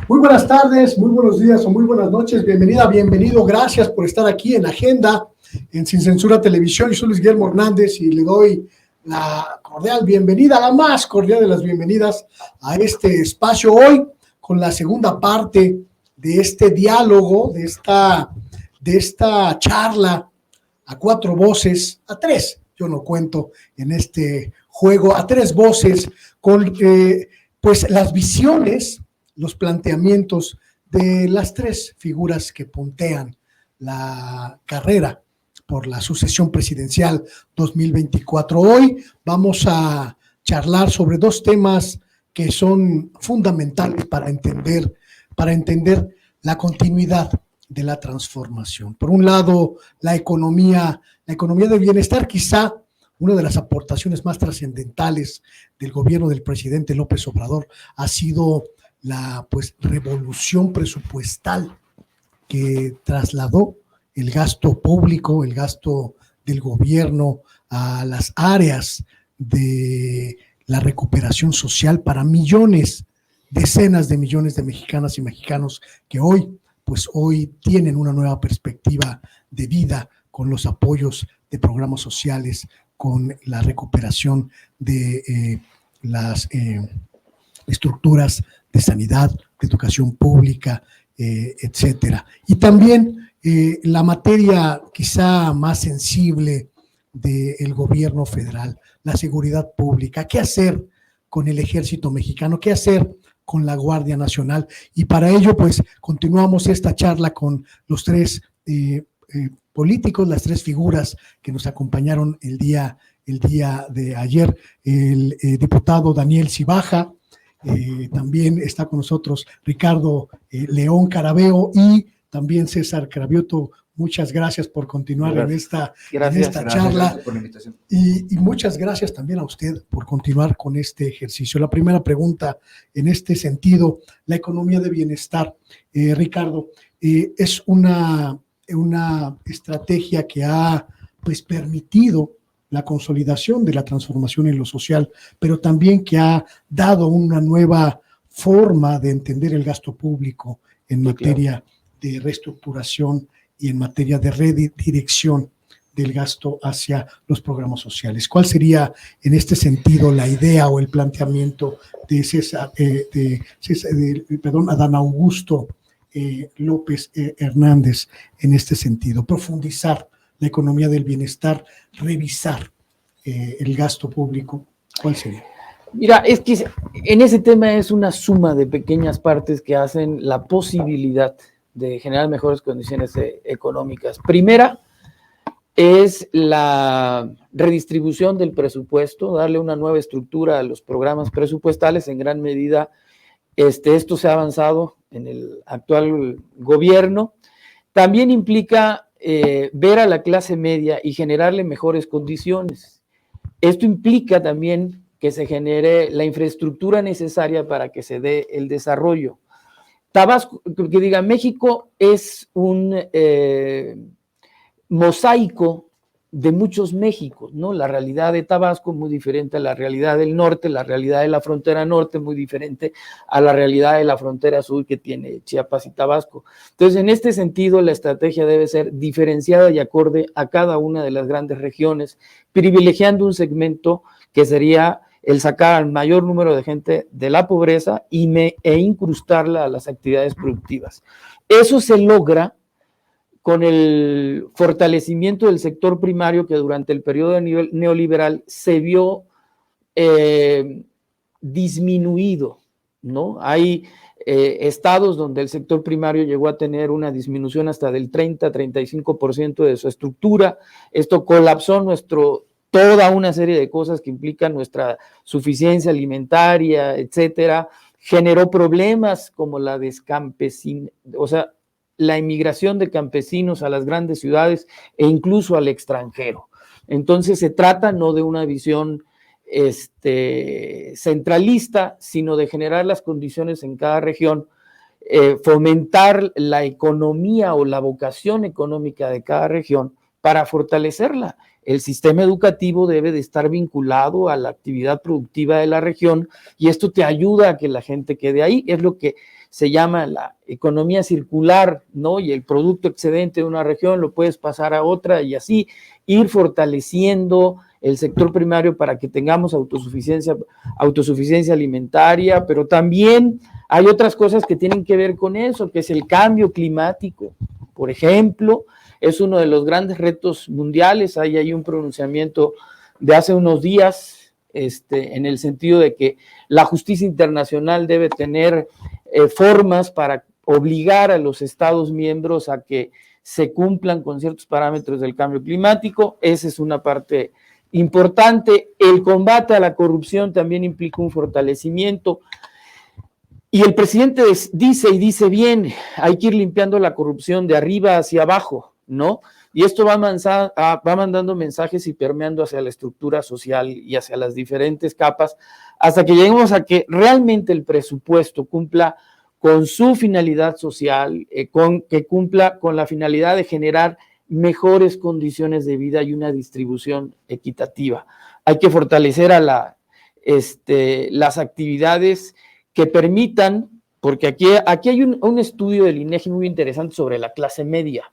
Muy buenas tardes, muy buenos días o muy buenas noches. Bienvenida, bienvenido. Gracias por estar aquí en Agenda, en Sin Censura Televisión. Yo soy Luis Guillermo Hernández y le doy la cordial bienvenida, la más cordial de las bienvenidas a este espacio hoy con la segunda parte de este diálogo, de esta charla a cuatro voces, a tres, yo no cuento en este juego, a tres voces con pues las visiones, los planteamientos de las tres figuras que puntean la carrera por la sucesión presidencial 2024. Hoy vamos a charlar sobre dos temas que son fundamentales para entender la continuidad de la transformación. Por un lado, la economía del bienestar, quizá una de las aportaciones más trascendentales del gobierno del presidente López Obrador ha sido la revolución presupuestal que trasladó el gasto público, el gasto del gobierno a las áreas de la recuperación social para millones, decenas de millones de mexicanas y mexicanos que hoy tienen una nueva perspectiva de vida con los apoyos de programas sociales, con la recuperación de las estructuras de sanidad, de educación pública, etcétera. Y también la materia quizá más sensible del gobierno federal, la seguridad pública. ¿Qué hacer con el ejército mexicano? ¿Qué hacer con la Guardia Nacional? Y para ello, continuamos esta charla con los tres políticos, las tres figuras que nos acompañaron el día de ayer. El diputado Daniel Cibaja, también está con nosotros Ricardo León Carabeo y también César Cravioto. Muchas gracias por continuar en esta charla. Gracias por la invitación. Y muchas gracias también a usted por continuar con este ejercicio. La primera pregunta en este sentido, la economía de bienestar, Ricardo, es una estrategia que ha permitido la consolidación de la transformación en lo social, pero también que ha dado una nueva forma de entender el gasto público en materia de reestructuración y en materia de redirección del gasto hacia los programas sociales. ¿Cuál sería en este sentido la idea o el planteamiento de Adán Augusto López Hernández en este sentido? Profundizar la economía del bienestar, revisar el gasto público. ¿Cuál sería? Mira, es que en ese tema es una suma de pequeñas partes que hacen la posibilidad de generar mejores condiciones económicas. Primera es la redistribución del presupuesto, darle una nueva estructura a los programas presupuestales. En gran medida esto se ha avanzado en el actual gobierno. También implica ver a la clase media y generarle mejores condiciones. Esto implica también que se genere la infraestructura necesaria para que se dé el desarrollo. Tabasco, México es un mosaico de muchos Méxicos, ¿no? La realidad de Tabasco muy diferente a la realidad del norte, la realidad de la frontera norte muy diferente a la realidad de la frontera sur que tiene Chiapas y Tabasco. Entonces, en este sentido, la estrategia debe ser diferenciada y acorde a cada una de las grandes regiones, privilegiando un segmento que sería el sacar al mayor número de gente de la pobreza e incrustarla a las actividades productivas. Eso se logra con el fortalecimiento del sector primario que durante el periodo neoliberal se vio disminuido, ¿no? Hay estados donde el sector primario llegó a tener una disminución hasta del 30-35% de su estructura. Esto colapsó toda una serie de cosas que implican nuestra suficiencia alimentaria, etcétera. Generó problemas como la la emigración de campesinos a las grandes ciudades e incluso al extranjero. Entonces se trata no de una visión centralista, sino de generar las condiciones en cada región, fomentar la economía o la vocación económica de cada región para fortalecerla. El sistema educativo debe de estar vinculado a la actividad productiva de la región y esto te ayuda a que la gente quede ahí. Es lo que se llama la economía circular, ¿no? Y el producto excedente de una región lo puedes pasar a otra y así ir fortaleciendo el sector primario para que tengamos autosuficiencia alimentaria, pero también hay otras cosas que tienen que ver con eso, que es el cambio climático, por ejemplo, es uno de los grandes retos mundiales. Hay un pronunciamiento de hace unos días, en el sentido de que la justicia internacional debe tener formas para obligar a los Estados miembros a que se cumplan con ciertos parámetros del cambio climático. Esa es una parte importante. El combate a la corrupción también implica un fortalecimiento. Y el presidente dice bien, hay que ir limpiando la corrupción de arriba hacia abajo, ¿no? Y esto va mandando mensajes y permeando hacia la estructura social y hacia las diferentes capas, hasta que lleguemos a que realmente el presupuesto cumpla con su finalidad social, que cumpla con la finalidad de generar mejores condiciones de vida y una distribución equitativa. Hay que fortalecer a las actividades que permitan, porque aquí hay un estudio del INEGI muy interesante sobre la clase media,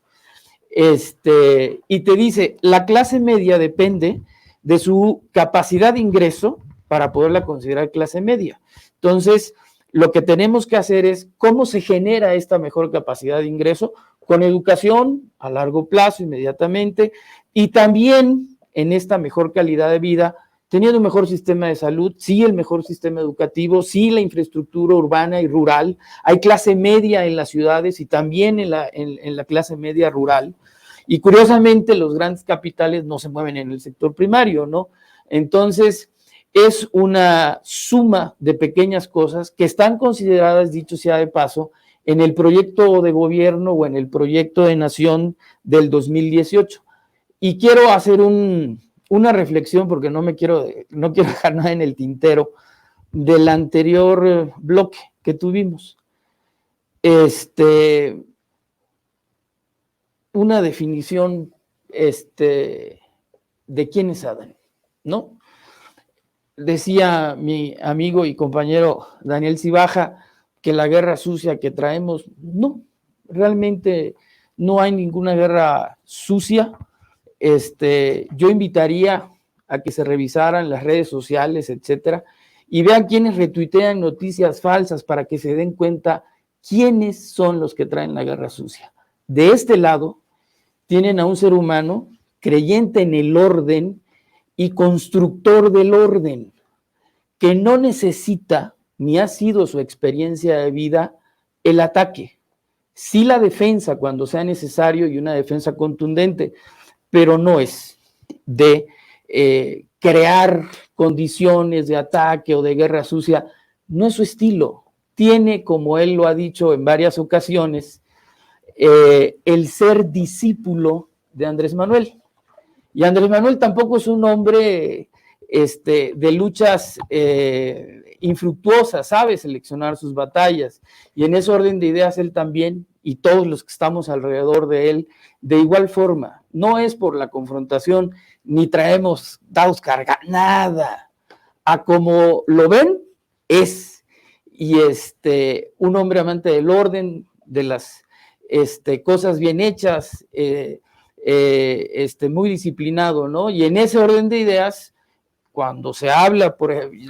y te dice, la clase media depende de su capacidad de ingreso para poderla considerar clase media. Entonces, lo que tenemos que hacer es cómo se genera esta mejor capacidad de ingreso con educación a largo plazo, inmediatamente, y también en esta mejor calidad de vida, teniendo un mejor sistema de salud, sí el mejor sistema educativo, sí la infraestructura urbana y rural. Hay clase media en las ciudades y también en la clase media rural. Y curiosamente los grandes capitales no se mueven en el sector primario, ¿no? Entonces es una suma de pequeñas cosas que están consideradas, dicho sea de paso, en el proyecto de gobierno o en el proyecto de nación del 2018. Y quiero hacer una reflexión, porque no quiero dejar nada en el tintero, del anterior bloque que tuvimos. Una definición de quién es Adán, ¿no? Decía mi amigo y compañero Daniel Cibaja que la guerra sucia que traemos, no, realmente no hay ninguna guerra sucia. Yo invitaría a que se revisaran las redes sociales, etcétera, y vean quiénes retuitean noticias falsas para que se den cuenta quiénes son los que traen la guerra sucia. De este lado, tienen a un ser humano creyente en el orden y constructor del orden, que no necesita, ni ha sido su experiencia de vida, el ataque. Sí la defensa cuando sea necesario y una defensa contundente, pero no es de crear condiciones de ataque o de guerra sucia, no es su estilo. Tiene, como él lo ha dicho en varias ocasiones, el ser discípulo de Andrés Manuel. Y Andrés Manuel tampoco es un hombre de luchas infructuosas, sabe seleccionar sus batallas, y en ese orden de ideas él también, y todos los que estamos alrededor de él, de igual forma. No es por la confrontación, ni traemos dados cargados, nada. A como lo ven, es. Y un hombre amante del orden, de las cosas bien hechas, muy disciplinado, ¿no? Y en ese orden de ideas, cuando se habla,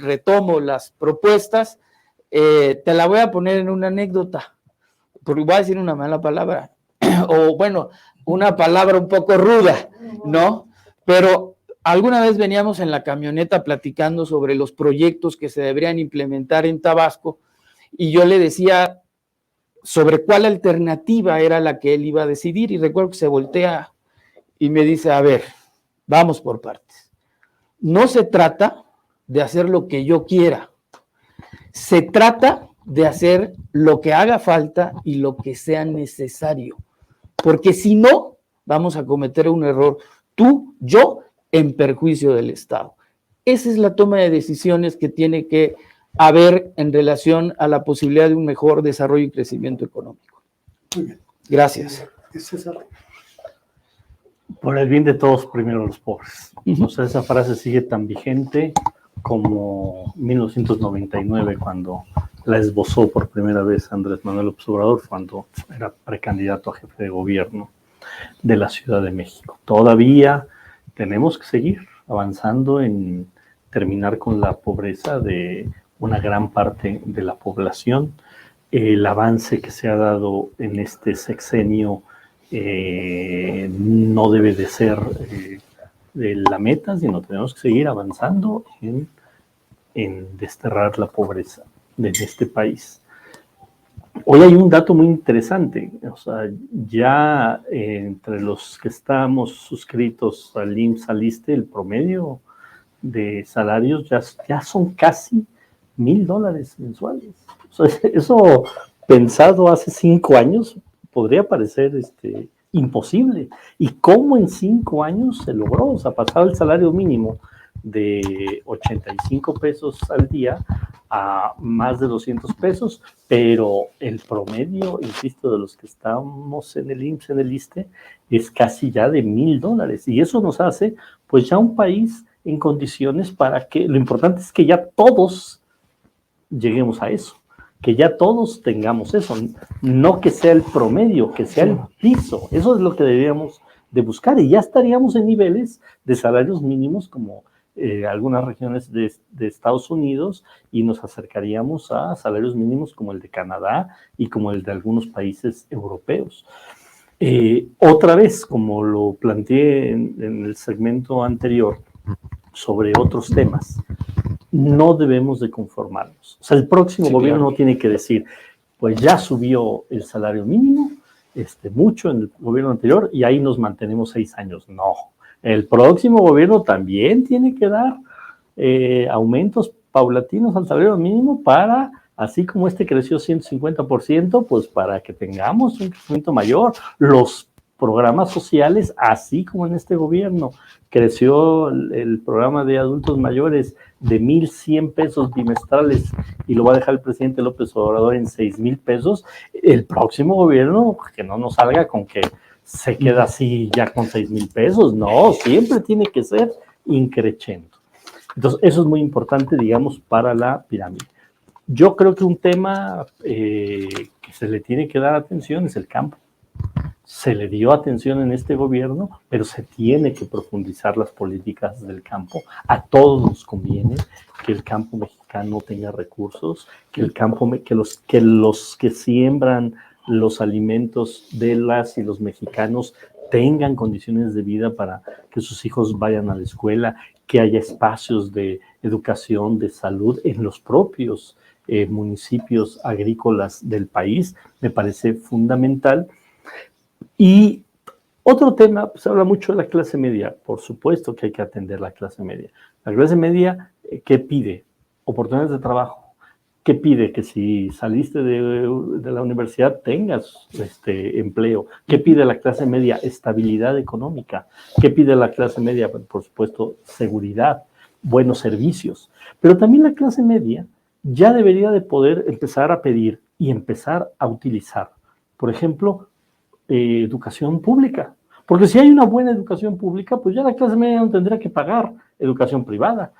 retomo las propuestas, te la voy a poner en una anécdota, porque voy a decir una mala palabra, o bueno, una palabra un poco ruda, ¿no? Pero alguna vez veníamos en la camioneta platicando sobre los proyectos que se deberían implementar en Tabasco, y yo le decía sobre cuál alternativa era la que él iba a decidir, y recuerdo que se voltea y me dice, a ver, vamos por partes. No se trata de hacer lo que yo quiera, se trata de hacer lo que haga falta y lo que sea necesario, porque si no, vamos a cometer un error, tú, yo, en perjuicio del Estado. Esa es la toma de decisiones que tiene que haber en relación a la posibilidad de un mejor desarrollo y crecimiento económico. Muy bien. Gracias. César. Por el bien de todos, primero los pobres. O sea, esa frase sigue tan vigente como 1999, cuando la esbozó por primera vez Andrés Manuel López Obrador cuando era precandidato a jefe de gobierno de la Ciudad de México. Todavía tenemos que seguir avanzando en terminar con la pobreza de una gran parte de la población. El avance que se ha dado en este sexenio no debe de ser de la meta, sino tenemos que seguir avanzando en desterrar la pobreza de este país. Hoy hay un dato muy interesante, o sea, ya entre los que estamos suscritos al IMSS, al ISSSTE, el promedio de salarios ya son casi $1,000 mensuales. O sea, eso pensado hace 5 años podría parecer imposible. ¿Y cómo en 5 años se logró? O sea, pasar el salario mínimo de 85 pesos al día a más de 200 pesos, pero el promedio, insisto, de los que estamos en el IMSS, en el ISSSTE, es casi ya de $1,000. Y eso nos hace, pues, ya un país en condiciones para que, lo importante es que ya todos lleguemos a eso, que ya todos tengamos eso, no que sea el promedio, que sea el piso. Eso es lo que deberíamos de buscar, y ya estaríamos en niveles de salarios mínimos como algunas regiones de Estados Unidos, y nos acercaríamos a salarios mínimos como el de Canadá y como el de algunos países europeos. Otra vez, como lo planteé en el segmento anterior sobre otros temas, no debemos de conformarnos. O sea, el próximo gobierno no tiene que decir, pues ya subió el salario mínimo, mucho en el gobierno anterior, y ahí nos mantenemos 6 años. No, el próximo gobierno también tiene que dar aumentos paulatinos al salario mínimo para, así como creció 150%, pues para que tengamos un crecimiento mayor. Los programas sociales, así como en este gobierno creció el programa de adultos mayores de 1,100 pesos bimestrales y lo va a dejar el presidente López Obrador en 6,000 pesos, el próximo gobierno que no nos salga con que se queda así ya con 6,000 pesos, no, siempre tiene que ser increciendo. Entonces, eso es muy importante, digamos, para la pirámide. Yo creo que un tema que se le tiene que dar atención es el campo. Se le dio atención en este gobierno, pero se tiene que profundizar las políticas del campo. A todos nos conviene que el campo mexicano tenga recursos, que el campo, que los que siembran los alimentos de las y los mexicanos tengan condiciones de vida para que sus hijos vayan a la escuela, que haya espacios de educación, de salud en los propios municipios agrícolas del país. Me parece fundamental. Y otro tema, se habla mucho de la clase media. Por supuesto que hay que atender la clase media. La clase media, ¿qué pide? Oportunidades de trabajo. ¿Qué pide? Que si saliste de la universidad tengas empleo. ¿Qué pide la clase media? Estabilidad económica. ¿Qué pide la clase media? Por supuesto, seguridad, buenos servicios. Pero también la clase media ya debería de poder empezar a pedir y empezar a utilizar, por ejemplo, educación pública. Porque si hay una buena educación pública, pues ya la clase media no tendría que pagar educación privada.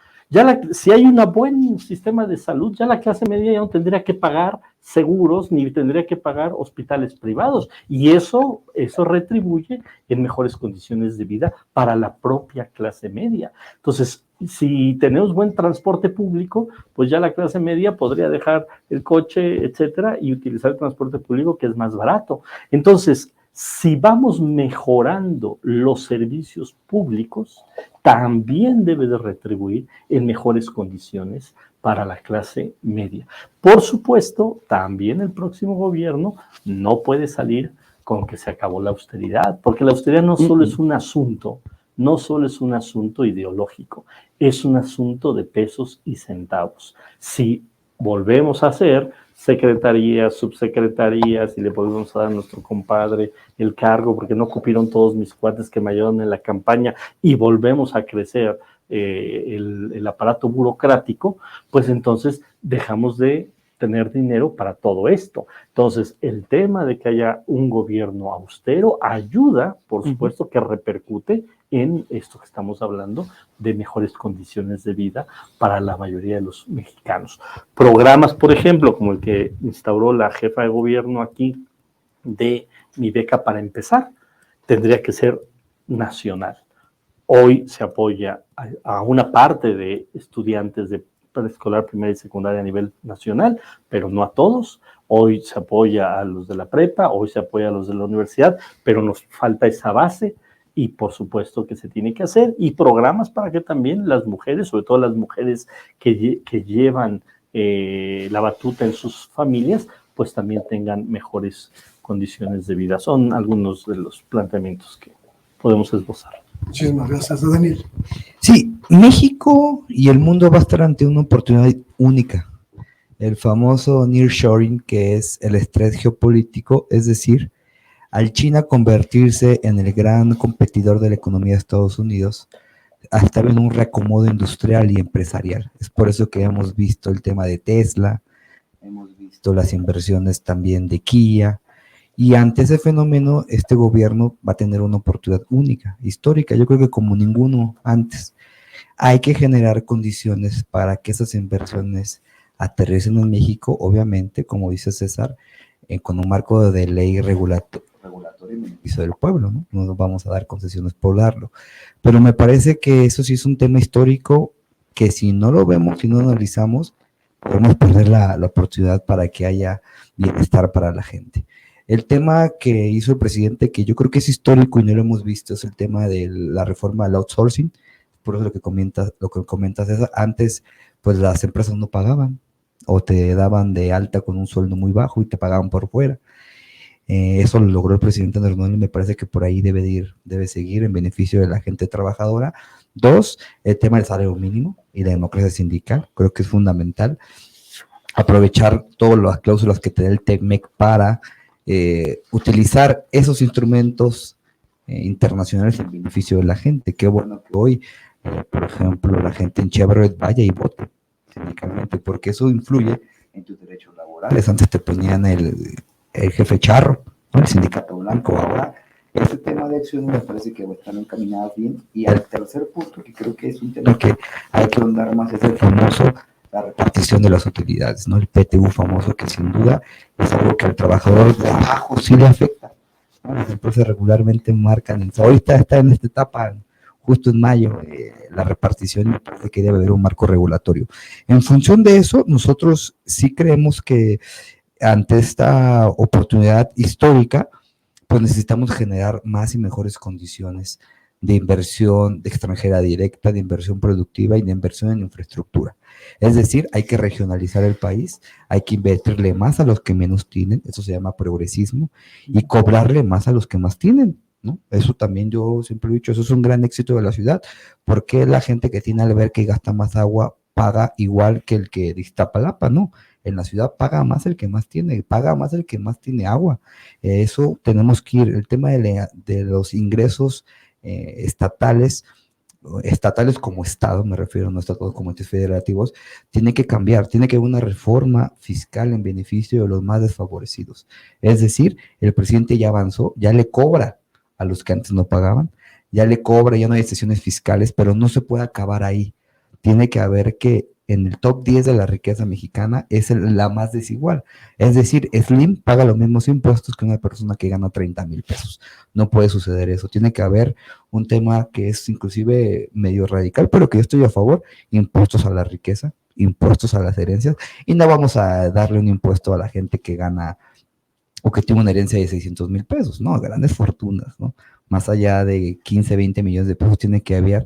Si hay un buen sistema de salud, ya la clase media ya no tendría que pagar seguros ni tendría que pagar hospitales privados. Y eso retribuye en mejores condiciones de vida para la propia clase media. Entonces, si tenemos buen transporte público, pues ya la clase media podría dejar el coche, etcétera, y utilizar el transporte público, que es más barato. Entonces, si vamos mejorando los servicios públicos, también debe de retribuir en mejores condiciones para la clase media. Por supuesto, también el próximo gobierno no puede salir con que se acabó la austeridad, porque la austeridad no solo es un asunto, no solo es un asunto ideológico, es un asunto de pesos y centavos. Si volvemos a hacer secretarías, subsecretarías, y le podemos dar a nuestro compadre el cargo, porque no cupieron todos mis cuates que me ayudaron en la campaña, y volvemos a crecer el aparato burocrático, pues entonces dejamos de tener dinero para todo esto. Entonces, el tema de que haya un gobierno austero ayuda, por supuesto, que repercute en esto que estamos hablando de mejores condiciones de vida para la mayoría de los mexicanos. Programas, por ejemplo, como el que instauró la jefa de gobierno aquí de Mi Beca para Empezar, tendría que ser nacional. Hoy se apoya a una parte de estudiantes de preescolar, primaria y secundaria a nivel nacional, pero no a todos. Hoy se apoya a los de la prepa, hoy se apoya a los de la universidad, pero nos falta esa base y por supuesto que se tiene que hacer, y programas para que también las mujeres, sobre todo las mujeres que llevan la batuta en sus familias, pues también tengan mejores condiciones de vida. Son algunos de los planteamientos que podemos esbozar. Muchísimas gracias, Daniel. Sí, México y el mundo va a estar ante una oportunidad única. El famoso nearshoring, que es el estrés geopolítico, es decir, al China convertirse en el gran competidor de la economía de Estados Unidos, hasta en un reacomodo industrial y empresarial. Es por eso que hemos visto el tema de Tesla, hemos visto las inversiones también de Kia, y ante ese fenómeno, este gobierno va a tener una oportunidad única, histórica, yo creo que como ninguno antes. Hay que generar condiciones para que esas inversiones aterricen en México, obviamente, como dice César, con un marco de ley regulatorio en beneficio del pueblo, ¿no? No nos vamos a dar concesiones por darlo. Pero me parece que eso sí es un tema histórico que si no lo vemos, si no lo analizamos, podemos perder la oportunidad para que haya bienestar para la gente. El tema que hizo el presidente, que yo creo que es histórico y no lo hemos visto, es el tema de la reforma del outsourcing. Por eso lo que comentas es, antes pues las empresas no pagaban o te daban de alta con un sueldo muy bajo y te pagaban por fuera. Eso lo logró el presidente Andrés Manuel y me parece que por ahí debe seguir en beneficio de la gente trabajadora. 2, el tema del salario mínimo y la democracia sindical, creo que es fundamental aprovechar todas las cláusulas que te da el TECMEC para utilizar esos instrumentos internacionales en beneficio de la gente. Qué bueno que hoy, por ejemplo, la gente en Chevrolet vaya y vote sindicalmente, porque eso influye en tus derechos laborales. Antes te ponían el jefe charro, ¿no? El sindicato blanco. Ahora, ese tema de acción me parece que están encaminadas bien. Y al tercer punto, que creo que es un tema que hay que ahondar más, es el famoso la repartición de las utilidades, ¿no? El PTU famoso, que sin duda es algo que al trabajador de abajo sí le afecta, ¿no? Las empresas regularmente marcan, ahorita está en esta etapa, justo en mayo, la repartición, me parece que debe haber un marco regulatorio. En función de eso, nosotros sí creemos que ante esta oportunidad histórica, pues necesitamos generar más y mejores condiciones de inversión extranjera directa, de inversión productiva y de inversión en infraestructura. Es decir, hay que regionalizar el país, hay que invertirle más a los que menos tienen, eso se llama progresismo, y cobrarle más a los que más tienen, ¿no? Eso también yo siempre he dicho, eso es un gran éxito de la ciudad, porque la gente que tiene alberca y gasta más agua paga igual que el que de Iztapalapa, ¿no? En la ciudad paga más el que más tiene, paga más el que más tiene agua. Eso tenemos que ir, el tema de los ingresos estatales como Estado, me refiero, no estados como entes federativos, tiene que cambiar, tiene que haber una reforma fiscal en beneficio de los más desfavorecidos. Es decir, el presidente ya avanzó, ya le cobra a los que antes no pagaban, ya le cobra, ya no hay excepciones fiscales, pero no se puede acabar ahí. Tiene que haber que en el top 10 de la riqueza mexicana es la más desigual. Es decir, Slim paga los mismos impuestos que una persona que gana 30,000 pesos. No puede suceder eso. Tiene que haber un tema que es inclusive medio radical, pero que yo estoy a favor: impuestos a la riqueza, impuestos a las herencias, y no vamos a darle un impuesto a la gente que gana o que tiene una herencia de 600,000 pesos, no, grandes fortunas, ¿no? Más allá de 15, 20 millones de pesos tiene que haber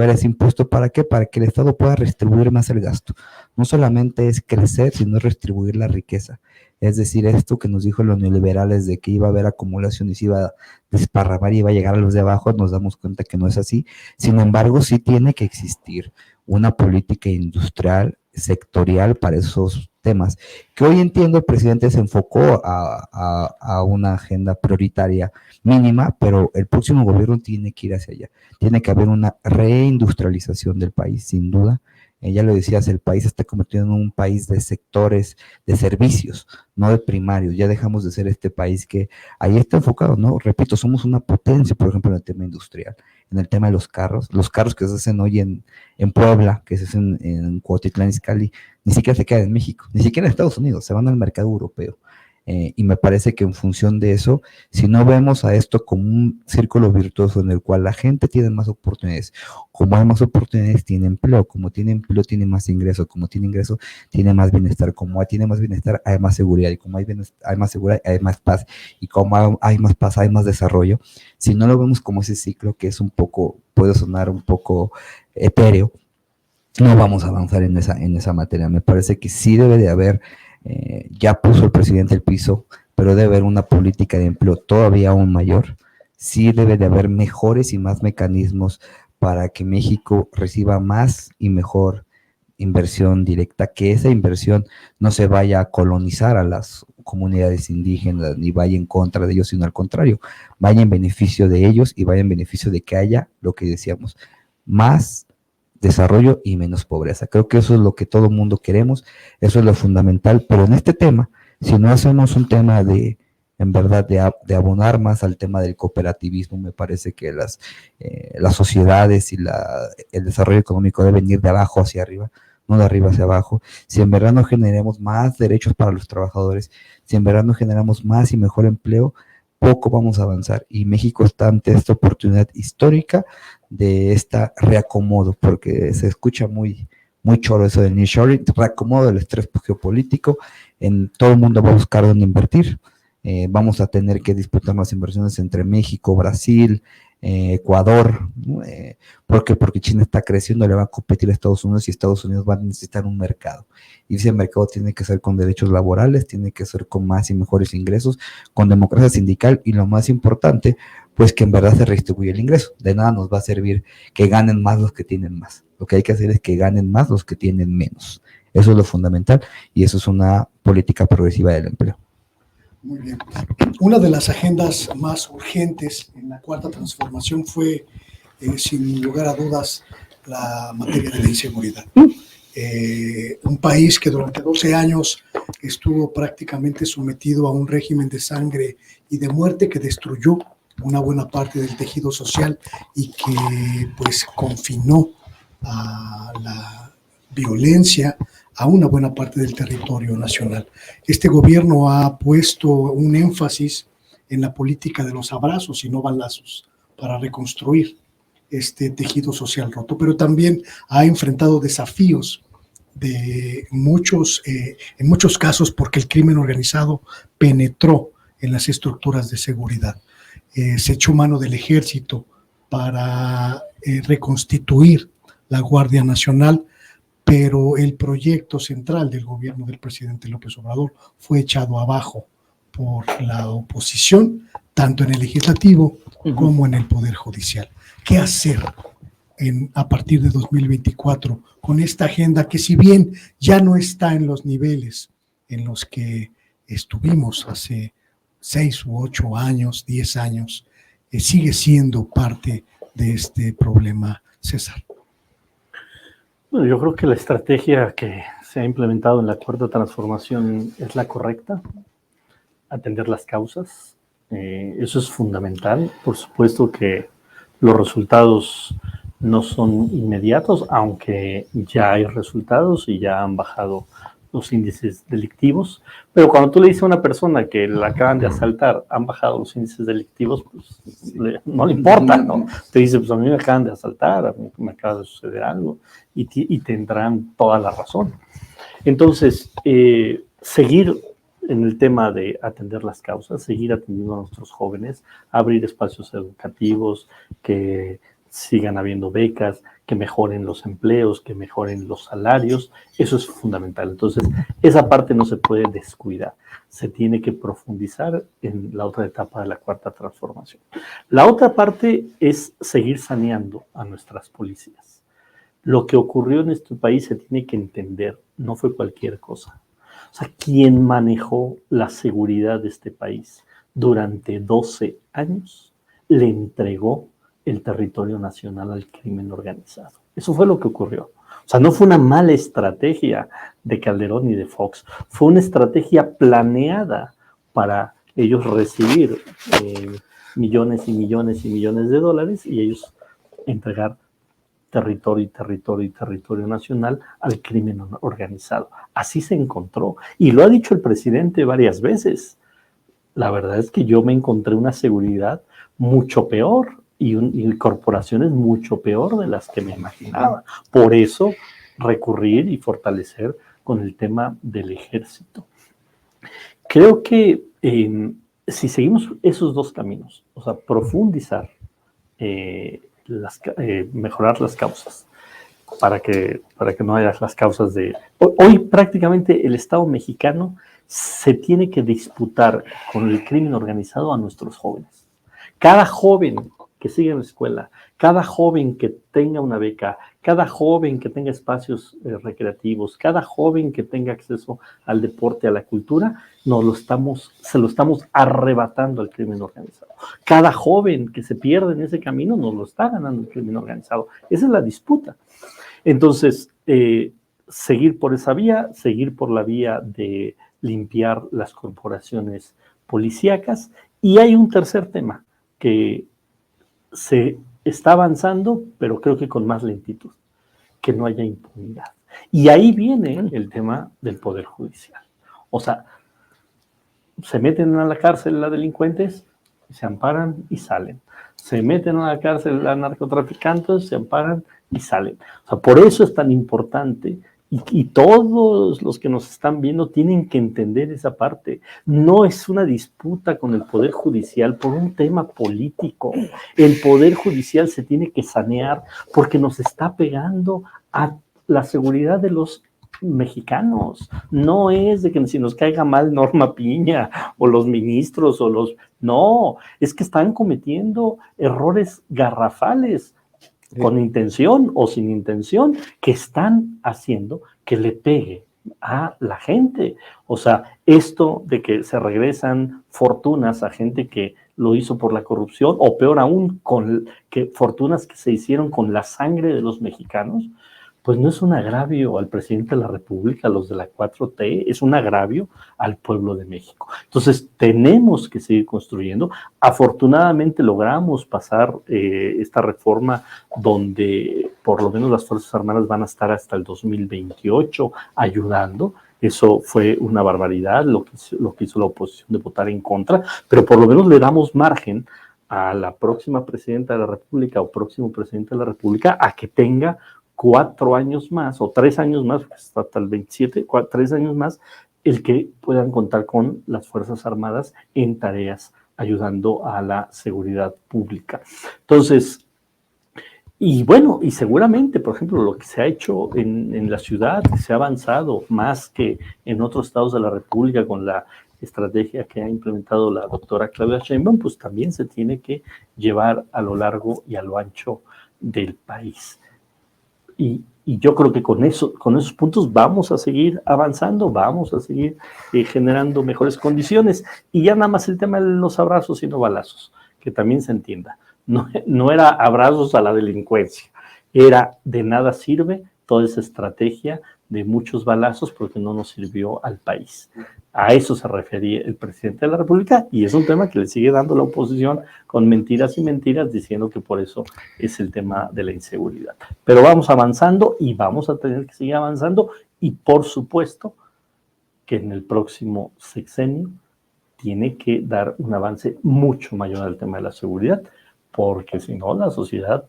ese impuesto. ¿Para qué? Para que el Estado pueda redistribuir más el gasto. No solamente es crecer, sino redistribuir la riqueza. Es decir, esto que nos dijo los neoliberales de que iba a haber acumulación y se iba a desparramar y iba a llegar a los de abajo, nos damos cuenta que no es así. Sin embargo, sí tiene que existir una política industrial sectorial para esos temas, que hoy entiendo el presidente se enfocó a una agenda prioritaria mínima, pero el próximo gobierno tiene que ir hacia allá, tiene que haber una reindustrialización del país, sin duda. Ya lo decías, el país está convirtiendo en un país de sectores, de servicios, no de primarios. Ya dejamos de ser este país que ahí está enfocado, ¿no? Repito, somos una potencia, por ejemplo, en el tema industrial, en el tema de los carros que se hacen hoy en Puebla, que se hacen en Cuautitlán Izcalli, ni siquiera se quedan en México, ni siquiera en Estados Unidos, se van al mercado europeo. Y me parece que en función de eso, si no vemos a esto como un círculo virtuoso en el cual la gente tiene más oportunidades, como hay más oportunidades, tiene empleo, como tiene empleo, tiene más ingreso, como tiene ingreso, tiene más bienestar, como tiene más bienestar, hay más seguridad, y como hay más seguridad, hay más paz, y como hay más paz, hay más desarrollo. Si no lo vemos como ese ciclo que es un poco, puede sonar un poco etéreo, no vamos a avanzar en esa materia. Me parece que sí debe de haber, ya puso el presidente el piso, pero debe haber una política de empleo todavía aún mayor. Sí debe de haber mejores y más mecanismos para que México reciba más y mejor inversión directa, que esa inversión no se vaya a colonizar a las comunidades indígenas ni vaya en contra de ellos, sino al contrario, vaya en beneficio de ellos y vaya en beneficio de que haya lo que decíamos, más desarrollo y menos pobreza. Creo que eso es lo que todo mundo queremos, eso es lo fundamental, pero en este tema, si no hacemos un tema en verdad, de abonar más al tema del cooperativismo, me parece que las sociedades y el desarrollo económico deben ir de abajo hacia arriba, no de arriba hacia abajo. Si en verdad no generemos más derechos para los trabajadores, si en verdad no generamos más y mejor empleo, poco vamos a avanzar. Y México está ante esta oportunidad histórica de esta reacomodo, porque se escucha muy choro eso del nearshoring, reacomodo del estrés geopolítico, todo el mundo va a buscar dónde invertir, vamos a tener que disputar las inversiones entre México, Brasil, Ecuador, ¿no? ¿Por qué? Porque China está creciendo, le va a competir a Estados Unidos y Estados Unidos va a necesitar un mercado. Y ese mercado tiene que ser con derechos laborales, tiene que ser con más y mejores ingresos, con democracia sindical y lo más importante, pues que en verdad se redistribuya el ingreso. De nada nos va a servir que ganen más los que tienen más. Lo que hay que hacer es que ganen más los que tienen menos. Eso es lo fundamental y eso es una política progresiva del empleo. Muy bien. Una de las agendas más urgentes en la cuarta transformación fue, sin lugar a dudas, la materia de la inseguridad. Un país que durante 12 años estuvo prácticamente sometido a un régimen de sangre y de muerte que destruyó una buena parte del tejido social y que pues confinó a la violencia a una buena parte del territorio nacional. Este gobierno ha puesto un énfasis en la política de los abrazos y no balazos para reconstruir este tejido social roto, pero también ha enfrentado desafíos en muchos casos porque el crimen organizado penetró en las estructuras de seguridad. Se echó mano del ejército para reconstituir la Guardia Nacional, pero el proyecto central del gobierno del presidente López Obrador fue echado abajo por la oposición, tanto en el legislativo como en el Poder Judicial. ¿Qué hacer a partir de 2024 con esta agenda que, si bien ya no está en los niveles en los que estuvimos hace 6 u 8 años, 10 años, sigue siendo parte de este problema, César? Bueno, yo creo que la estrategia que se ha implementado en la cuarta transformación es la correcta, atender las causas. Eso es fundamental. Por supuesto que los resultados no son inmediatos, aunque ya hay resultados y ya han bajado los índices delictivos, pero cuando tú le dices a una persona que la acaban de asaltar, han bajado los índices delictivos, pues no le importa, ¿no? Te dice, pues a mí me acaban de asaltar, a mí me acaba de suceder algo, y tendrán toda la razón. Entonces, seguir en el tema de atender las causas, seguir atendiendo a nuestros jóvenes, abrir espacios educativos, que sigan habiendo becas, que mejoren los empleos, que mejoren los salarios, eso es fundamental. Entonces, esa parte no se puede descuidar, se tiene que profundizar en la otra etapa de la cuarta transformación. La otra parte es seguir saneando a nuestras policías. Lo que ocurrió en este país se tiene que entender, no fue cualquier cosa. O sea, quien manejó la seguridad de este país durante 12 años le entregó el territorio nacional al crimen organizado. Eso fue lo que ocurrió. O sea, no fue una mala estrategia de Calderón y de Fox, fue una estrategia planeada para ellos recibir millones y millones y millones de dólares y ellos entregar territorio nacional al crimen organizado. Así se encontró. Y lo ha dicho el presidente varias veces. La verdad es que yo me encontré una seguridad mucho peor y corporaciones mucho peor de las que me imaginaba. Por eso recurrir y fortalecer con el tema del ejército. Creo que si seguimos esos dos caminos, o sea, profundizar, mejorar las causas, para que no haya las causas de... Hoy prácticamente el Estado mexicano se tiene que disputar con el crimen organizado a nuestros jóvenes. Cada joven que siga en la escuela, cada joven que tenga una beca, cada joven que tenga espacios recreativos, cada joven que tenga acceso al deporte, a la cultura, se lo estamos arrebatando al crimen organizado. Cada joven que se pierde en ese camino nos lo está ganando el crimen organizado. Esa es la disputa. Entonces, seguir por esa vía, seguir por la vía de limpiar las corporaciones policíacas. Y hay un tercer tema que se está avanzando, pero creo que con más lentitud, que no haya impunidad. Y ahí viene el tema del Poder Judicial. O sea, se meten a la cárcel a delincuentes, se amparan y salen. Se meten a la cárcel a narcotraficantes, se amparan y salen. O sea, por eso es tan importante y todos los que nos están viendo tienen que entender esa parte. No es una disputa con el Poder Judicial por un tema político. El Poder Judicial se tiene que sanear porque nos está pegando a la seguridad de los mexicanos. No es de que si nos caiga mal Norma Piña o los ministros o los... No, es que están cometiendo errores garrafales con intención o sin intención, que están haciendo que le pegue a la gente. O sea, esto de que se regresan fortunas a gente que lo hizo por la corrupción, o peor aún, fortunas que se hicieron con la sangre de los mexicanos, pues no es un agravio al presidente de la República, a los de la 4T, es un agravio al pueblo de México. Entonces, tenemos que seguir construyendo. Afortunadamente logramos pasar esta reforma donde por lo menos las Fuerzas Armadas van a estar hasta el 2028 ayudando. Eso fue una barbaridad, lo que hizo la oposición de votar en contra, pero por lo menos le damos margen a la próxima presidenta de la República o próximo presidente de la República a que tenga 4 años más o 3 años más, hasta el 27, 3 años más, el que puedan contar con las Fuerzas Armadas en tareas ayudando a la seguridad pública. Entonces, y bueno, y seguramente, por ejemplo, lo que se ha hecho en la ciudad, se ha avanzado más que en otros estados de la República con la estrategia que ha implementado la doctora Claudia Sheinbaum, pues también se tiene que llevar a lo largo y a lo ancho del país. Y yo creo que con esos puntos vamos a seguir avanzando, vamos a seguir generando mejores condiciones. Y ya nada más el tema de los abrazos y no balazos, que también se entienda. No era abrazos a la delincuencia, era de nada sirve toda esa estrategia de muchos balazos porque no nos sirvió al país. A eso se refería el presidente de la República y es un tema que le sigue dando la oposición con mentiras y mentiras diciendo que por eso es el tema de la inseguridad. Pero vamos avanzando y vamos a tener que seguir avanzando y por supuesto que en el próximo sexenio tiene que dar un avance mucho mayor al tema de la seguridad porque si no la sociedad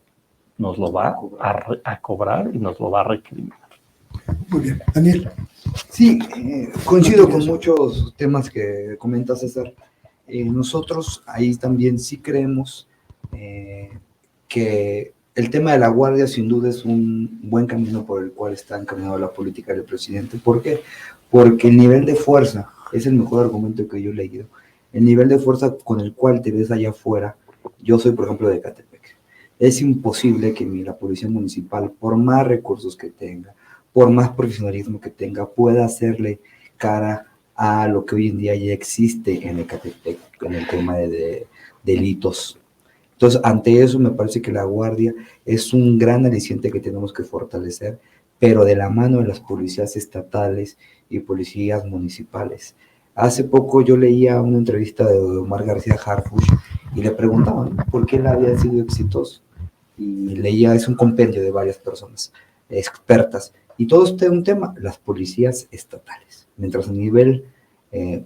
nos lo va a cobrar y nos lo va a recriminar. Muy bien, Daniel. Sí, coincido con muchos temas que comenta César. Nosotros ahí también sí creemos que el tema de la Guardia sin duda es un buen camino por el cual está encaminado la política del presidente. ¿Por qué? Porque el nivel de fuerza, es el mejor argumento que yo he leído, el nivel de fuerza con el cual te ves allá afuera. Yo soy, por ejemplo, de Ecatepec. Es imposible que la policía municipal, por más recursos que tenga, por más profesionalismo que tenga, pueda hacerle cara a lo que hoy en día ya existe en Ecatepec, en el tema de delitos. Entonces, ante eso me parece que la Guardia es un gran aliciente que tenemos que fortalecer, pero de la mano de las policías estatales y policías municipales. Hace poco yo leía una entrevista de Omar García Harfuch y le preguntaban, ¿no?, por qué él había sido exitoso. Y leía, es un compendio de varias personas expertas, y todo este es un tema, las policías estatales. Mientras a nivel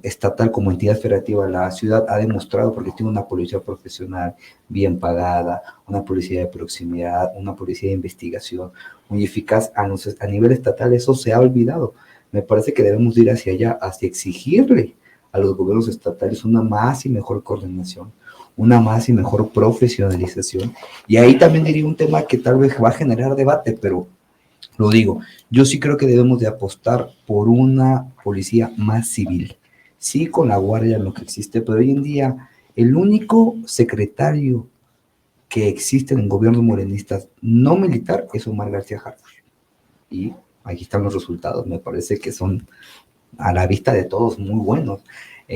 estatal como entidad federativa, la ciudad ha demostrado, porque tiene una policía profesional bien pagada, una policía de proximidad, una policía de investigación muy eficaz, a nivel estatal eso se ha olvidado. Me parece que debemos ir hacia allá, hacia exigirle a los gobiernos estatales una más y mejor coordinación, una más y mejor profesionalización. Y ahí también diría un tema que tal vez va a generar debate, pero lo digo, yo sí creo que debemos de apostar por una policía más civil. Sí, con la Guardia, lo que existe, pero hoy en día el único secretario que existe en gobiernos morenistas no militar es Omar García Harfuch. Y aquí están los resultados, me parece que son a la vista de todos muy buenos.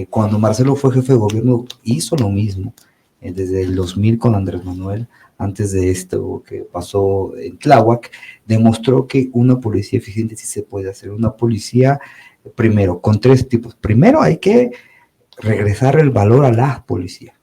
Cuando Marcelo fue jefe de gobierno hizo lo mismo, desde el 2000 con Andrés Manuel, antes de esto que pasó en Tláhuac, demostró que una policía eficiente sí se puede hacer, una policía, primero, con tres tipos. Primero hay que regresar el valor a la policía,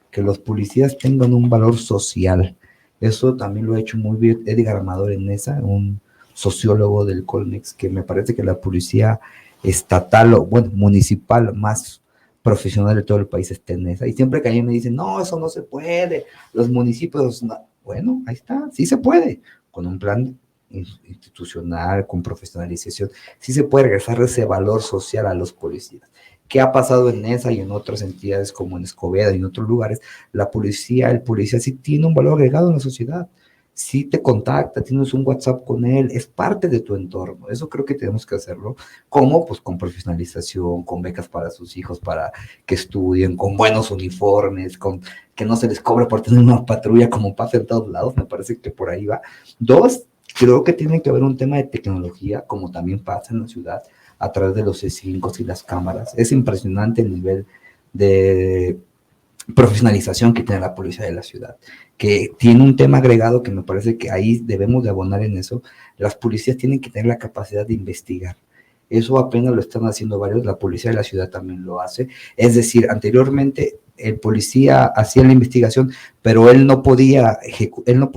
que los policías tengan un valor social. Eso también lo ha hecho muy bien Edgar Amador Neza, un sociólogo del Colmex, que me parece que la policía estatal, o bueno, municipal más profesional de todo el país está en esa. Y siempre que a mí me dicen, no, eso no se puede, los municipios, no. Bueno, ahí está, sí se puede, con un plan institucional, con profesionalización, sí se puede regresar ese valor social a los policías. ¿Qué ha pasado en esa y en otras entidades como en Escobedo y en otros lugares? La policía, el policía sí tiene un valor agregado en la sociedad, sí te contacta, tienes un WhatsApp con él, es parte de tu entorno. Eso creo que tenemos que hacerlo. ¿Cómo? Pues con profesionalización, con becas para sus hijos, para que estudien, con buenos uniformes, con que no se les cobre por tener una patrulla como pasa en todos lados. Me parece que por ahí va. Dos, creo que tiene que haber un tema de tecnología, como también pasa en la ciudad, a través de los C5 y las cámaras. Es impresionante el nivel de profesionalización que tiene la policía de la ciudad, que tiene un tema agregado que me parece que ahí debemos de abonar en eso. Las policías tienen que tener la capacidad de investigar. Eso apenas lo están haciendo varios, la policía de la ciudad también lo hace. Es decir, anteriormente el policía hacía la investigación, pero él no podía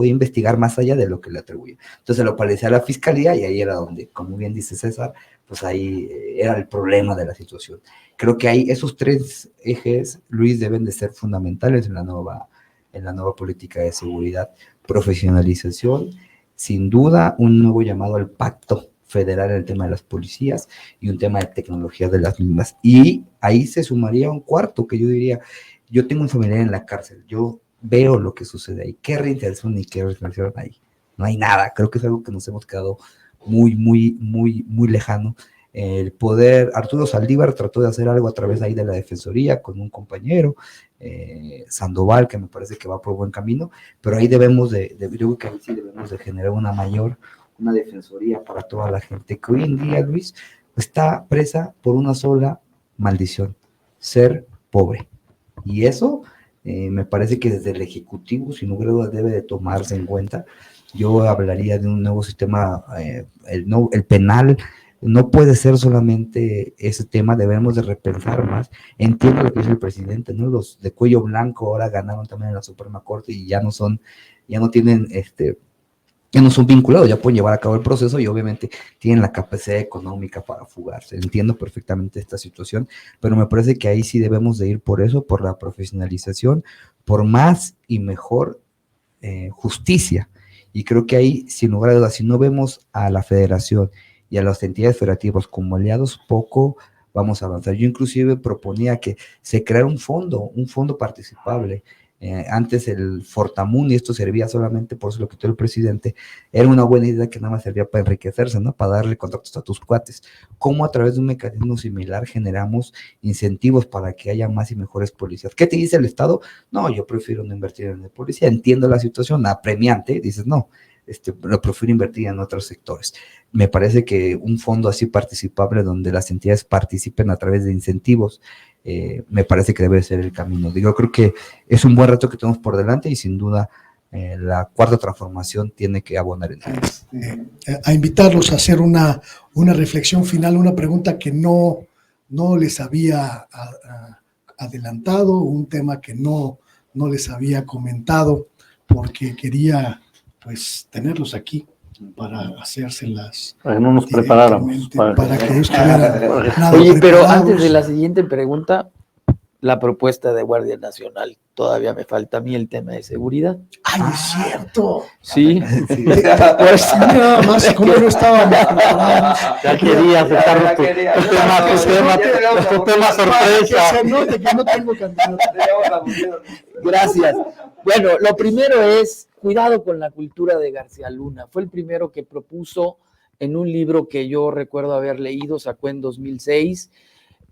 investigar más allá de lo que le atribuía. Entonces lo parecía a la fiscalía y ahí era donde, como bien dice César, pues ahí era el problema de la situación. Creo que ahí esos tres ejes, Luis, deben de ser fundamentales en la nueva política de seguridad. Profesionalización, sin duda, un nuevo llamado al pacto federal en el tema de las policías y un tema de tecnología de las mismas. Y ahí se sumaría un cuarto que yo diría, yo tengo un familiar en la cárcel, yo veo lo que sucede ahí. ¿Qué reinserción y qué reinserción hay? No hay nada. Creo que es algo que nos hemos quedado muy lejano. El poder, Arturo Saldívar trató de hacer algo a través ahí de la Defensoría con un compañero, Sandoval, que me parece que va por buen camino, pero ahí debemos yo creo que ahí sí debemos de generar una defensoría para toda la gente que hoy en día, Luis, está presa por una sola maldición, ser pobre. Y eso me parece que desde el Ejecutivo, sin lugar a dudas, debe de tomarse en cuenta. Yo hablaría de un nuevo sistema, el penal. No puede ser solamente ese tema, debemos de repensar más. Entiendo lo que dice el presidente, ¿no? Los de cuello blanco ahora ganaron también en la Suprema Corte y ya no son vinculados, ya pueden llevar a cabo el proceso y obviamente tienen la capacidad económica para fugarse. Entiendo perfectamente esta situación, pero me parece que ahí sí debemos de ir por eso, por la profesionalización, por más y mejor justicia. Y creo que ahí, sin lugar a dudas, si no vemos a la federación y a las entidades federativas como aliados, poco vamos a avanzar. Yo inclusive proponía que se creara un fondo participable. Antes el Fortamun, y esto servía solamente, por eso lo quitó el presidente, era una buena idea que nada más servía para enriquecerse, ¿no? Para darle contratos a tus cuates. ¿Cómo a través de un mecanismo similar generamos incentivos para que haya más y mejores policías? ¿Qué te dice el Estado? No, yo prefiero no invertir en la policía, entiendo la situación, apremiante, dices no, lo prefiero invertir en otros sectores. Me parece que un fondo así participable donde las entidades participen a través de incentivos, me parece que debe ser el camino. Yo creo que es un buen reto que tenemos por delante y sin duda la cuarta transformación tiene que abonar en eso. A invitarlos a hacer una reflexión final, una pregunta que no les había adelantado, un tema que no les había comentado, porque quería pues tenerlos aquí para hacérselas. Para que no nos preparáramos. Para que no estuvieran nada Oye, pero preparados. antes de la siguiente pregunta, la propuesta de Guardia Nacional. Todavía me falta a mí el tema de seguridad. ¡Ay, es cierto! Sí. Pues nada más, como no estábamos preparados. Ya quería aceptar tu tema sorpresa. Que se note que no tengo candidato. Gracias. Bueno, lo primero es cuidado con la cultura de García Luna. Fue el primero que propuso en un libro que yo recuerdo haber leído, sacó en 2006,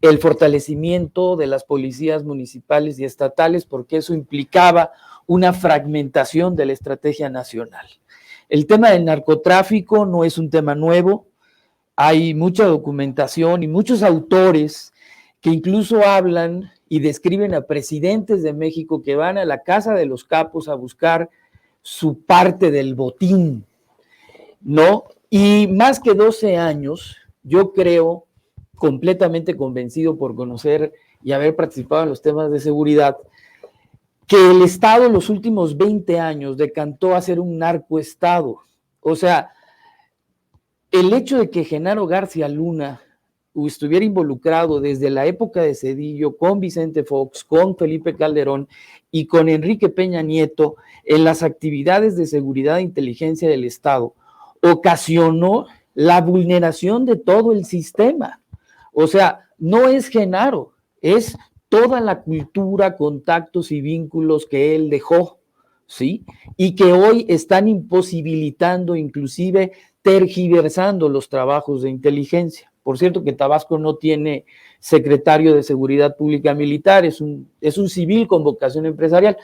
el fortalecimiento de las policías municipales y estatales, porque eso implicaba una fragmentación de la estrategia nacional. El tema del narcotráfico no es un tema nuevo, hay mucha documentación y muchos autores que incluso hablan y describen a presidentes de México que van a la casa de los capos a buscar su parte del botín, ¿no? Y más que 12 años, yo creo, completamente convencido por conocer y haber participado en los temas de seguridad, que el Estado en los últimos 20 años decantó a ser un narcoestado. O sea, el hecho de que Genaro García Luna estuviera involucrado desde la época de Zedillo con Vicente Fox, con Felipe Calderón y con Enrique Peña Nieto en las actividades de seguridad e inteligencia del Estado, ocasionó la vulneración de todo el sistema. O sea, no es Genaro, es toda la cultura, contactos y vínculos que él dejó, ¿sí? Y que hoy están imposibilitando, inclusive tergiversando los trabajos de inteligencia. Por cierto que Tabasco no tiene secretario de Seguridad Pública Militar, es un civil con vocación empresarial.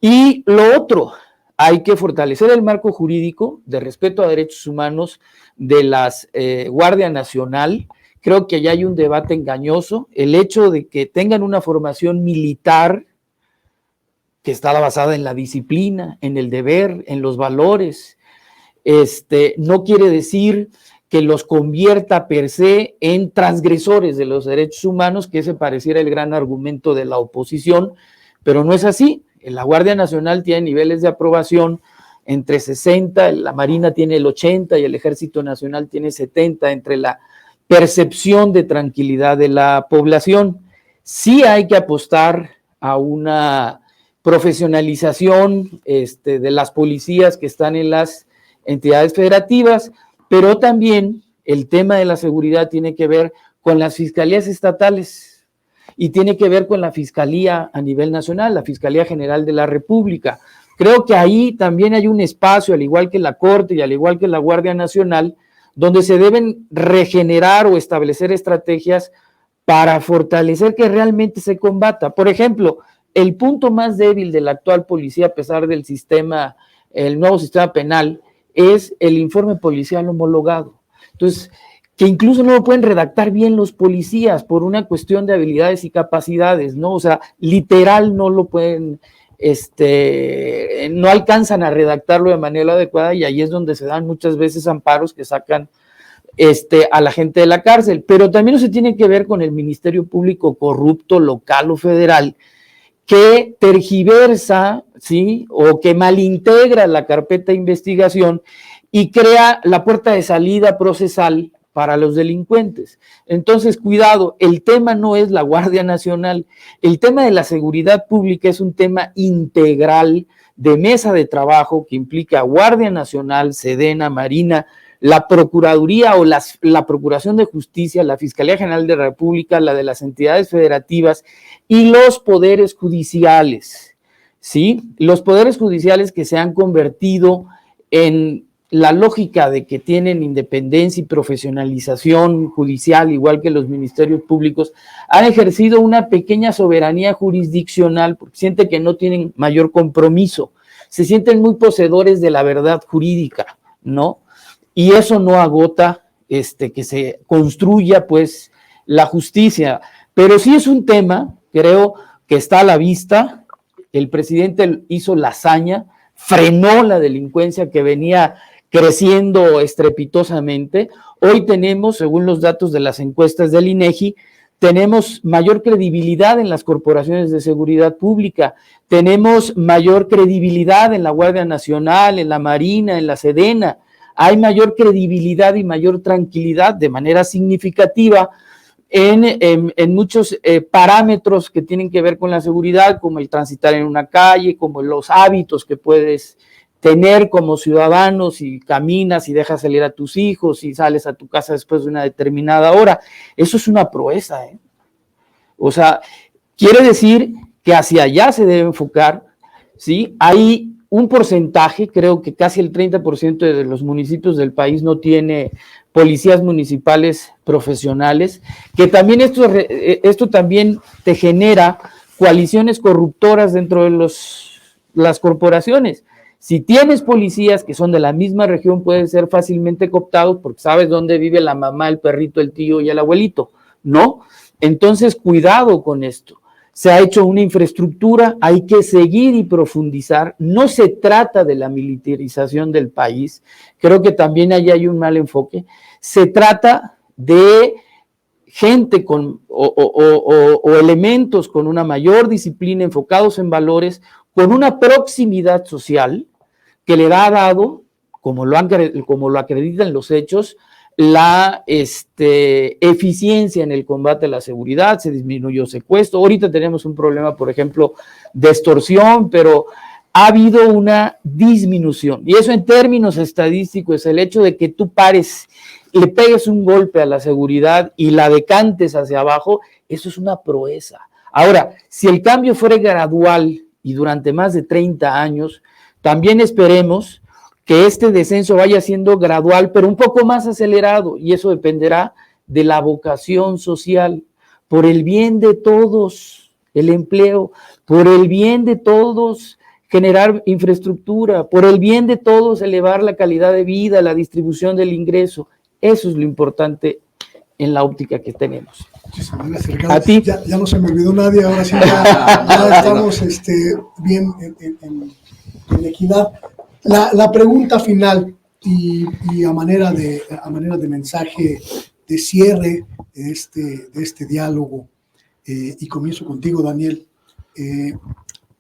Y lo otro, hay que fortalecer el marco jurídico de respeto a derechos humanos de la Guardia Nacional. Creo que allá hay un debate engañoso. El hecho de que tengan una formación militar que está basada en la disciplina, en el deber, en los valores, no quiere decir que los convierta per se en transgresores de los derechos humanos, que ese pareciera el gran argumento de la oposición, pero no es así. La Guardia Nacional tiene niveles de aprobación entre 60, la Marina tiene el 80 y el Ejército Nacional tiene 70, entre la percepción de tranquilidad de la población. Sí hay que apostar a una profesionalización de las policías que están en las entidades federativas, pero también el tema de la seguridad tiene que ver con las fiscalías estatales y tiene que ver con la fiscalía a nivel nacional, la Fiscalía General de la República. Creo que ahí también hay un espacio, al igual que la Corte y al igual que la Guardia Nacional, donde se deben regenerar o establecer estrategias para fortalecer que realmente se combata. Por ejemplo, el punto más débil de la actual policía, a pesar del sistema, el nuevo sistema penal, es el informe policial homologado. Entonces, que incluso no lo pueden redactar bien los policías por una cuestión de habilidades y capacidades, ¿no? O sea, literal no lo pueden, no alcanzan a redactarlo de manera adecuada y ahí es donde se dan muchas veces amparos que sacan a la gente de la cárcel. Pero también eso tiene que ver con el Ministerio Público corrupto local o federal, que tergiversa, ¿sí? O que malintegra la carpeta de investigación y crea la puerta de salida procesal para los delincuentes. Entonces, cuidado, el tema no es la Guardia Nacional, el tema de la seguridad pública es un tema integral de mesa de trabajo que implica Guardia Nacional, Sedena, Marina, la Procuraduría o la Procuración de Justicia, la Fiscalía General de la República, la de las entidades federativas y los poderes judiciales, ¿sí? Los poderes judiciales que se han convertido en la lógica de que tienen independencia y profesionalización judicial, igual que los ministerios públicos, han ejercido una pequeña soberanía jurisdiccional porque sienten que no tienen mayor compromiso, se sienten muy poseedores de la verdad jurídica, ¿no? Y eso no agota que se construya, pues, la justicia. Pero sí es un tema, creo, que está a la vista. El presidente hizo la hazaña, frenó la delincuencia que venía creciendo estrepitosamente. Hoy tenemos, según los datos de las encuestas del INEGI, tenemos mayor credibilidad en las corporaciones de seguridad pública, tenemos mayor credibilidad en la Guardia Nacional, en la Marina, en la Sedena, hay mayor credibilidad y mayor tranquilidad de manera significativa en muchos parámetros que tienen que ver con la seguridad, como el transitar en una calle, como los hábitos que puedes tener como ciudadano, si caminas y dejas salir a tus hijos, si sales a tu casa después de una determinada hora. Eso es una proeza, ¿eh? O sea, quiere decir que hacia allá se debe enfocar, ¿sí? Hay un porcentaje, creo que casi el 30% de los municipios del país no tiene policías municipales profesionales, que también esto también te genera coaliciones corruptoras dentro de las corporaciones. Si tienes policías que son de la misma región, pueden ser fácilmente cooptados porque sabes dónde vive la mamá, el perrito, el tío y el abuelito, ¿no? Entonces, cuidado con esto. Se ha hecho una infraestructura, hay que seguir y profundizar. No se trata de la militarización del país, creo que también allí hay un mal enfoque. Se trata de gente o elementos con una mayor disciplina, enfocados en valores, con una proximidad social que le ha dado, como lo acreditan los hechos, la eficiencia en el combate a la seguridad. Se disminuyó secuestro. Ahorita tenemos un problema, por ejemplo, de extorsión, pero ha habido una disminución. Y eso en términos estadísticos es el hecho de que tú pares, le pegues un golpe a la seguridad y la decantes hacia abajo, eso es una proeza. Ahora, si el cambio fuera gradual y durante más de 30 años, también esperemos que este descenso vaya siendo gradual, pero un poco más acelerado, y eso dependerá de la vocación social, por el bien de todos, el empleo, por el bien de todos, generar infraestructura, por el bien de todos, elevar la calidad de vida, la distribución del ingreso. Eso es lo importante en la óptica que tenemos. A ti. Ya no se me olvidó nadie, ahora sí ya estamos bien en equidad. La pregunta final y a manera de mensaje de cierre de este diálogo, y comienzo contigo, Daniel,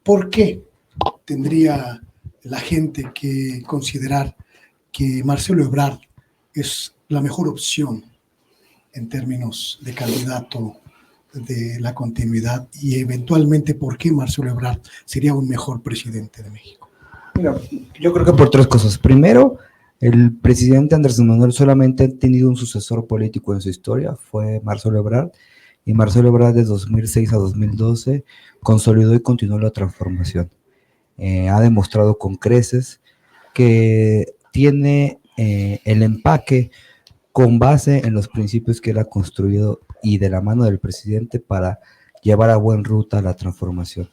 ¿por qué tendría la gente que considerar que Marcelo Ebrard es la mejor opción en términos de candidato de la continuidad, y eventualmente por qué Marcelo Ebrard sería un mejor presidente de México? Mira, yo creo que por tres cosas. Primero, el presidente Andrés Manuel solamente ha tenido un sucesor político en su historia, fue Marcelo Ebrard, y Marcelo Ebrard de 2006 a 2012 consolidó y continuó la transformación. Ha demostrado con creces que tiene el empaque con base en los principios que él ha construido y de la mano del presidente para llevar a buen ruta la transformación.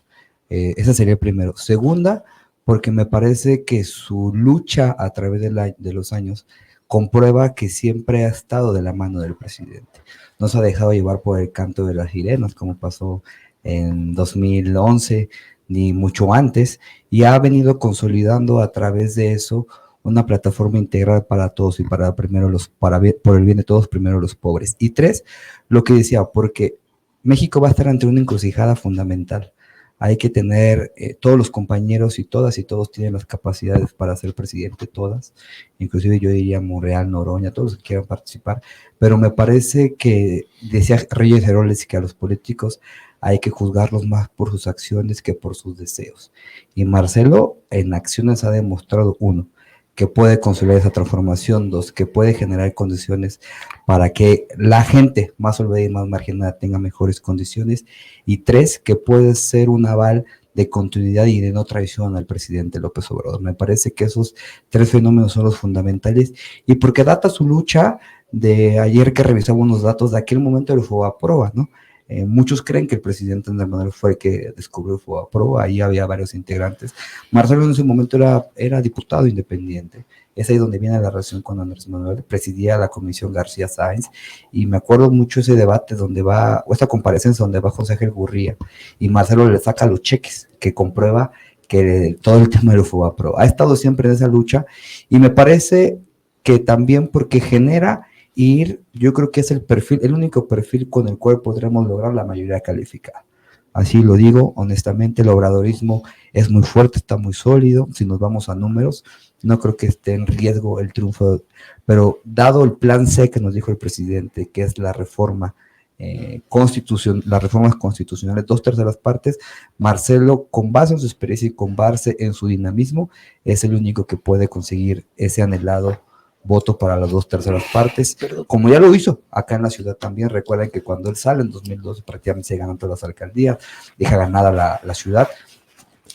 Ese sería el primero. Segunda, porque me parece que su lucha a través de los años comprueba que siempre ha estado de la mano del presidente. No se ha dejado llevar por el canto de las sirenas, como pasó en 2011, ni mucho antes, y ha venido consolidando a través de eso una plataforma integral para todos y por el bien de todos, primero los pobres. Y tres, lo que decía, porque México va a estar ante una encrucijada fundamental. Hay que tener todos los compañeros y todos tienen las capacidades para ser presidente, todas, inclusive yo diría Monreal, Noroña, todos los que quieran participar, pero me parece que, decía Reyes Heroles, que a los políticos hay que juzgarlos más por sus acciones que por sus deseos. Y Marcelo en acciones ha demostrado, uno, que puede consolidar esa transformación, dos, que puede generar condiciones para que la gente más olvidada y más marginada tenga mejores condiciones, y tres, que puede ser un aval de continuidad y de no traición al presidente López Obrador. Me parece que esos tres fenómenos son los fundamentales, y porque data su lucha de ayer que revisaba unos datos de aquel momento del Fobaproa, ¿no? Muchos creen que el presidente Andrés Manuel fue el que descubrió FOBAPRO, ahí había varios integrantes. Marcelo en ese momento era diputado independiente. Es ahí donde viene la relación con Andrés Manuel, presidía la comisión García Sáenz, y me acuerdo mucho ese debate o esta comparecencia donde va José Ángel Gurría, y Marcelo le saca los cheques que comprueba que todo el tema del FOBAPRO. Ha estado siempre en esa lucha, y me parece que también porque genera yo creo que es el único perfil con el cual podremos lograr la mayoría calificada. Así lo digo, honestamente, el obradorismo es muy fuerte, está muy sólido. Si nos vamos a números, no creo que esté en riesgo el triunfo, pero dado el plan C que nos dijo el presidente, que es la reforma las reformas constitucionales, 2/3 partes, Marcelo, con base en su experiencia y con base en su dinamismo, es el único que puede conseguir ese anhelado voto para las 2/3 partes, como ya lo hizo acá en la ciudad también. Recuerden que cuando él sale en 2012 prácticamente se ganan todas las alcaldías, deja ganada la ciudad.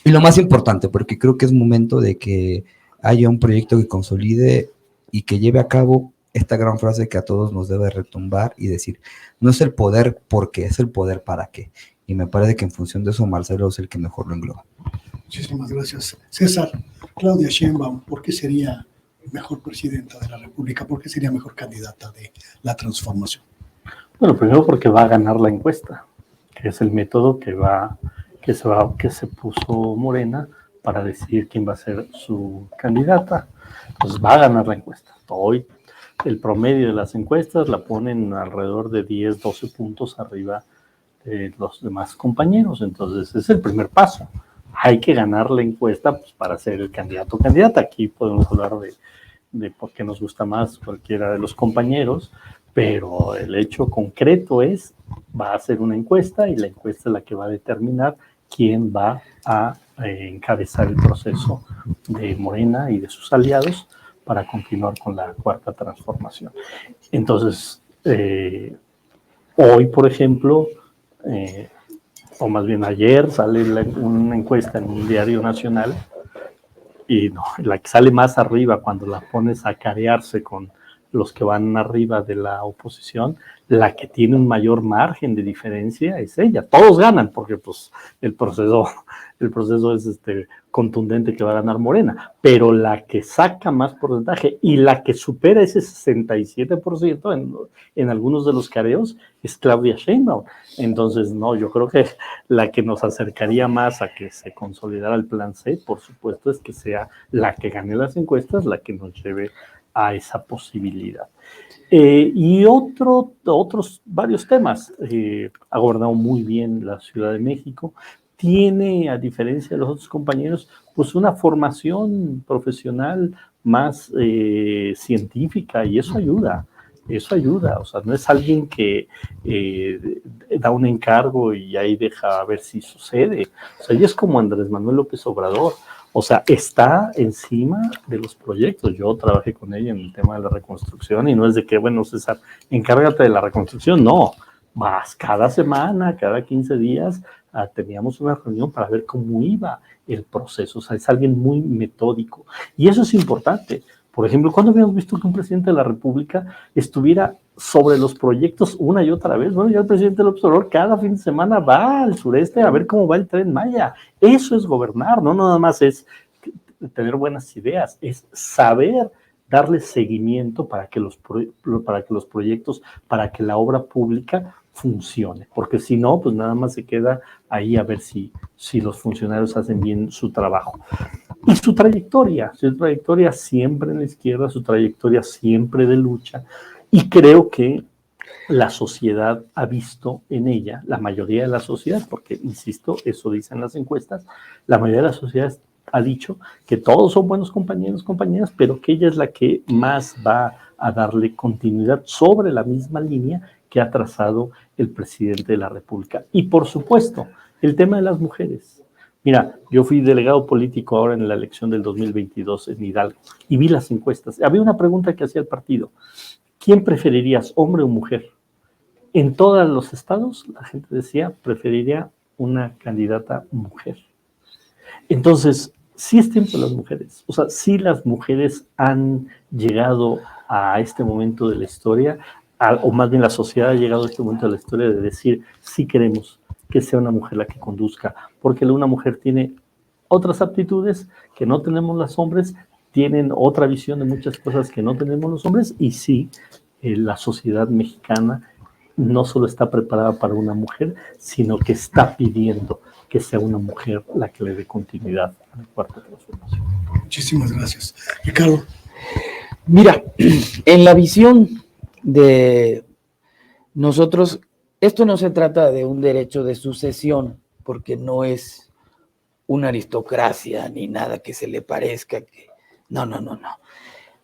Y lo más importante, porque creo que es momento de que haya un proyecto que consolide y que lleve a cabo esta gran frase que a todos nos debe retumbar y decir, no es el poder porque, es el poder para qué. Y me parece que en función de eso Marcelo es el que mejor lo engloba. Muchísimas gracias. César, Claudia Sheinbaum, ¿por qué sería mejor presidenta de la República? ¿Por qué sería mejor candidata de la transformación? Bueno, primero porque va a ganar la encuesta, que es el método que se puso Morena para decidir quién va a ser su candidata. Entonces va a ganar la encuesta. Hoy el promedio de las encuestas la ponen alrededor de 10, 12 puntos arriba de los demás compañeros. Entonces es el primer paso. Hay que ganar la encuesta pues, para ser el candidato o candidata. Aquí podemos hablar de por qué nos gusta más cualquiera de los compañeros, pero el hecho concreto va a ser una encuesta, y la encuesta es la que va a determinar quién va a encabezar el proceso de Morena y de sus aliados para continuar con la cuarta transformación. Entonces, hoy, por ejemplo, o más bien ayer, sale una encuesta en un diario nacional, y no, la que sale más arriba cuando la pones a carearse con los que van arriba de la oposición, la que tiene un mayor margen de diferencia es ella. Todos ganan porque pues el proceso es contundente que va a ganar Morena, pero la que saca más porcentaje y la que supera ese 67% en algunos de los careos es Claudia Sheinbaum. Entonces, no, yo creo que la que nos acercaría más a que se consolidara el plan C, por supuesto, es que sea la que gane las encuestas, la que nos lleve a esa posibilidad. Y otros varios temas. Ha gobernado muy bien la Ciudad de México. Tiene, a diferencia de los otros compañeros, pues una formación profesional más científica, y eso ayuda. O sea, no es alguien que da un encargo y ahí deja a ver si sucede. O sea, ella es como Andrés Manuel López Obrador. O sea, está encima de los proyectos. Yo trabajé con ella en el tema de la reconstrucción, y no es de que, bueno, César, encárgate de la reconstrucción. No, vas cada semana, cada 15 días, teníamos una reunión para ver cómo iba el proceso. O sea, es alguien muy metódico. Y eso es importante. Por ejemplo, ¿cuándo habíamos visto que un presidente de la República estuviera sobre los proyectos una y otra vez? Bueno, ya el presidente López Obrador cada fin de semana va al sureste a ver cómo va el Tren Maya. Eso es gobernar, no nada más es tener buenas ideas, es saber darle seguimiento para que los proyectos, para que la obra pública funcione, porque si no, pues nada más se queda ahí a ver si los funcionarios hacen bien su trabajo. Y su trayectoria siempre en la izquierda, su trayectoria siempre de lucha, y creo que la sociedad ha visto en ella, la mayoría de la sociedad, porque insisto, eso dicen las encuestas, la mayoría de la sociedad ha dicho que todos son buenos compañeros, compañeras, pero que ella es la que más va a darle continuidad sobre la misma línea que ha trazado el presidente de la República. Y por supuesto, el tema de las mujeres. Mira, yo fui delegado político ahora en la elección del 2022 en Hidalgo y vi las encuestas. Había una pregunta que hacía el partido: ¿quién preferirías, hombre o mujer? En todos los estados la gente decía, preferiría una candidata mujer. Entonces, sí es tiempo de las mujeres. O sea, sí las mujeres han llegado a este momento de la historia o más bien la sociedad ha llegado a este momento de la historia de decir, sí queremos que sea una mujer la que conduzca, porque una mujer tiene otras aptitudes que no tenemos los hombres, tienen otra visión de muchas cosas que no tenemos los hombres, y sí, la sociedad mexicana no solo está preparada para una mujer, sino que está pidiendo que sea una mujer la que le dé continuidad a la cuarta transformación. Muchísimas gracias. Ricardo. Mira, en la visión de nosotros, esto no se trata de un derecho de sucesión, porque no es una aristocracia ni nada que se le parezca. No.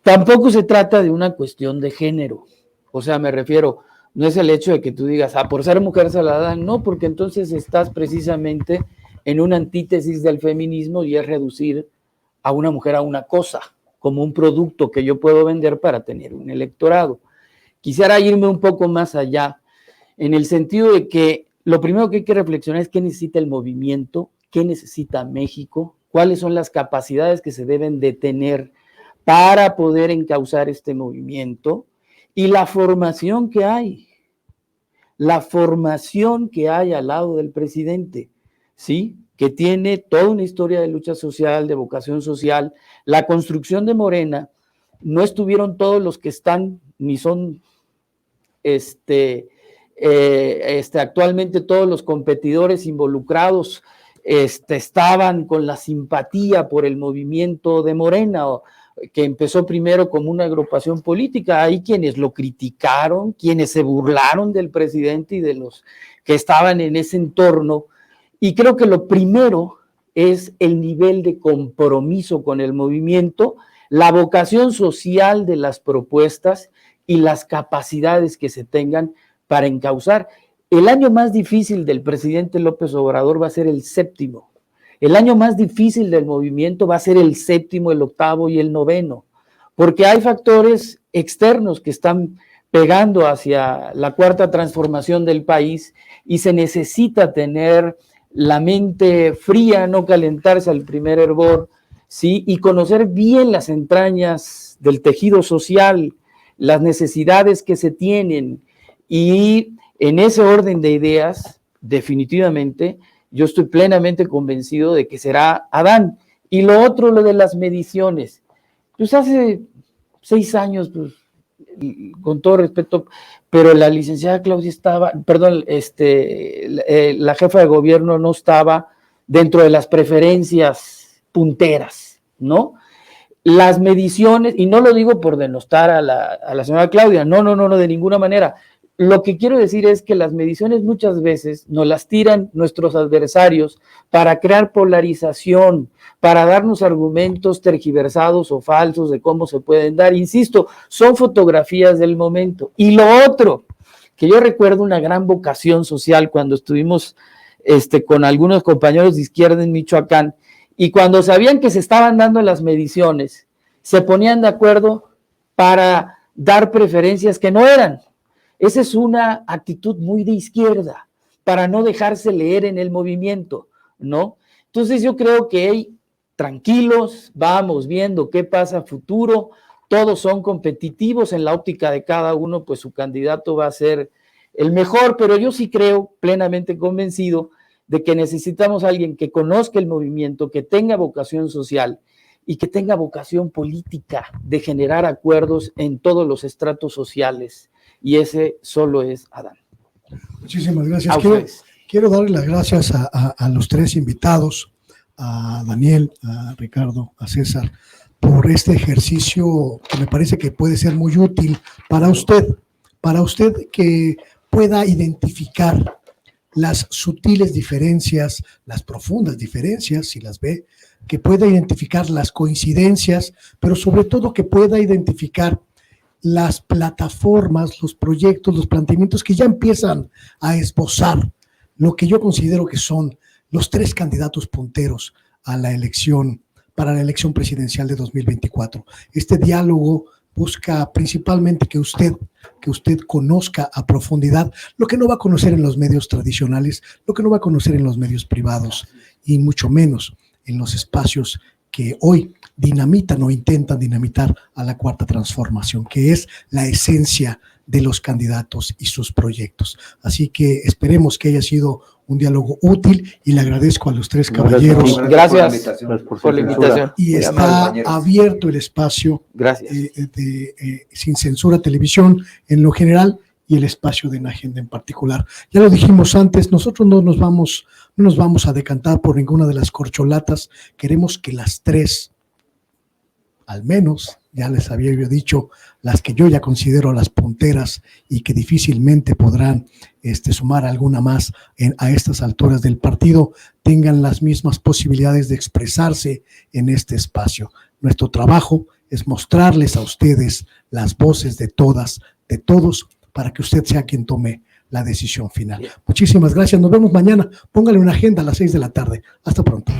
Tampoco se trata de una cuestión de género. O sea, me refiero, no es el hecho de que tú digas, por ser mujer se la dan, no, porque entonces estás precisamente en una antítesis del feminismo y es reducir a una mujer a una cosa, como un producto que yo puedo vender para tener un electorado. Quisiera irme un poco más allá, en el sentido de que lo primero que hay que reflexionar es qué necesita el movimiento, qué necesita México, cuáles son las capacidades que se deben de tener para poder encauzar este movimiento y la formación que hay al lado del presidente, ¿sí? Que tiene toda una historia de lucha social, de vocación social. La construcción de Morena, no estuvieron todos los que están, ni son actualmente todos los competidores involucrados estaban con la simpatía por el movimiento de Morena, que empezó primero como una agrupación política. Hay quienes lo criticaron, quienes se burlaron del presidente y de los que estaban en ese entorno, y creo que lo primero es el nivel de compromiso con el movimiento, la vocación social de las propuestas y las capacidades que se tengan para encauzar. El año más difícil del presidente López Obrador va a ser el 7º. El año más difícil del movimiento va a ser el 7º, el 8º y el 9º, porque hay factores externos que están pegando hacia la cuarta transformación del país y se necesita tener la mente fría, no calentarse al primer hervor, ¿sí? Y conocer bien las entrañas del tejido social, las necesidades que se tienen, y en ese orden de ideas, definitivamente, yo estoy plenamente convencido de que será Adán. Y lo otro, lo de las mediciones. Pues hace 6 años, pues, con todo respeto, pero la licenciada Claudia estaba, perdón, la jefa de gobierno no estaba dentro de las preferencias punteras, ¿no? Las mediciones, y no lo digo por denostar a la señora Claudia, no, de ninguna manera. Lo que quiero decir es que las mediciones muchas veces nos las tiran nuestros adversarios para crear polarización, para darnos argumentos tergiversados o falsos de cómo se pueden dar. Insisto, son fotografías del momento. Y lo otro, que yo recuerdo una gran vocación social cuando estuvimos con algunos compañeros de izquierda en Michoacán, y cuando sabían que se estaban dando las mediciones, se ponían de acuerdo para dar preferencias que no eran. Esa es una actitud muy de izquierda, para no dejarse leer en el movimiento, ¿no? Entonces yo creo que hey, tranquilos, vamos viendo qué pasa a futuro, todos son competitivos en la óptica de cada uno, pues su candidato va a ser el mejor, pero yo sí creo, plenamente convencido, de que necesitamos a alguien que conozca el movimiento, que tenga vocación social y que tenga vocación política de generar acuerdos en todos los estratos sociales. Y ese solo es Adán. Muchísimas gracias. Quiero darle las gracias a los 3 invitados, a Daniel, a Ricardo, a César, por este ejercicio que me parece que puede ser muy útil para usted que pueda identificar las sutiles diferencias, las profundas diferencias, si las ve, que pueda identificar las coincidencias, pero sobre todo que pueda identificar las plataformas, los proyectos, los planteamientos que ya empiezan a esbozar lo que yo considero que son los 3 candidatos punteros a la elección, para la elección presidencial de 2024. Este diálogo busca principalmente que usted conozca a profundidad lo que no va a conocer en los medios tradicionales, lo que no va a conocer en los medios privados y mucho menos en los espacios que hoy dinamitan o intentan dinamitar a la cuarta transformación, que es la esencia de los candidatos y sus proyectos. Así que esperemos que haya sido un diálogo útil y le agradezco a los tres caballeros. Gracias por la invitación. Y está abierto el espacio Sin Censura Televisión en lo general y el espacio de En Agenda en particular. Ya lo dijimos antes, nosotros no nos vamos a decantar por ninguna de las corcholatas. Queremos que las tres, al menos, ya les había yo dicho, las que yo ya considero las punteras y que difícilmente podrán sumar alguna más a estas alturas del partido, tengan las mismas posibilidades de expresarse en este espacio. Nuestro trabajo es mostrarles a ustedes las voces de todas, de todos, para que usted sea quien tome la decisión final. Muchísimas gracias. Nos vemos mañana. Póngale una agenda a las 6 de la tarde. Hasta pronto.